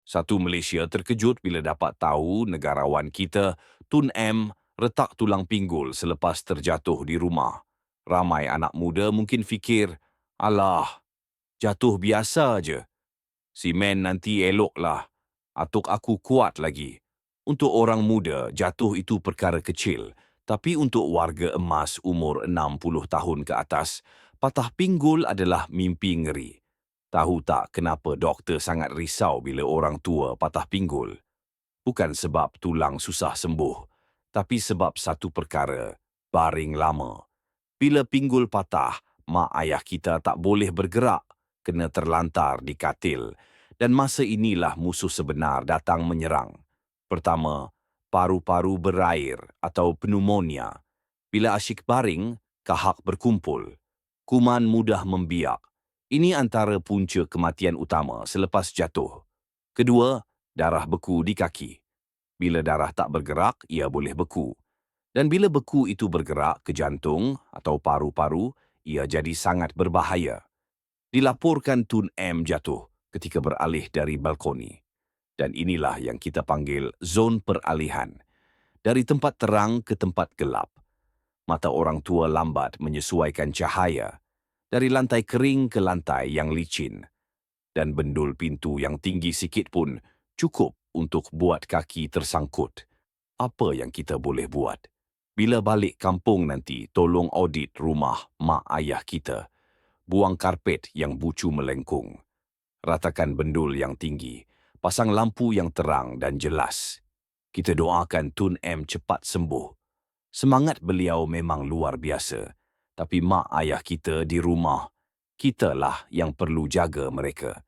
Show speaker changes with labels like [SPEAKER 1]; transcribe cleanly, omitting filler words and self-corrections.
[SPEAKER 1] Satu Malaysia terkejut bila dapat tahu negarawan kita, Tun M, retak tulang pinggul selepas terjatuh di rumah. Ramai anak muda mungkin fikir, alah, jatuh biasa je. Simen nanti eloklah. Atuk aku kuat lagi. Untuk orang muda, jatuh itu perkara kecil. Tapi untuk warga emas umur 60 tahun ke atas, patah pinggul adalah mimpi ngeri. Tahu tak kenapa doktor sangat risau bila orang tua patah pinggul? Bukan sebab tulang susah sembuh, tapi sebab satu perkara, baring lama. Bila pinggul patah, mak ayah kita tak boleh bergerak, kena terlantar di katil. Dan masa inilah musuh sebenar datang menyerang. Pertama, paru-paru berair atau pneumonia. Bila asyik baring, kahak berkumpul. Kuman mudah membiak. Ini antara punca kematian utama selepas jatuh. Kedua, darah beku di kaki. Bila darah tak bergerak, ia boleh beku. Dan bila beku itu bergerak ke jantung atau paru-paru, ia jadi sangat berbahaya. Dilaporkan Tun M jatuh ketika beralih dari balkoni. Dan inilah yang kita panggil zon peralihan. Dari tempat terang ke tempat gelap. Mata orang tua lambat menyesuaikan cahaya. Dari lantai kering ke lantai yang licin. Dan bendul pintu yang tinggi sikit pun cukup untuk buat kaki tersangkut. Apa yang kita boleh buat? Bila balik kampung nanti, tolong audit rumah mak ayah kita. Buang karpet yang bucu melengkung. Ratakan bendul yang tinggi. Pasang lampu yang terang dan jelas. Kita doakan Tun M cepat sembuh. Semangat beliau memang luar biasa. Tapi mak ayah kita di rumah, kitalah yang perlu jaga mereka.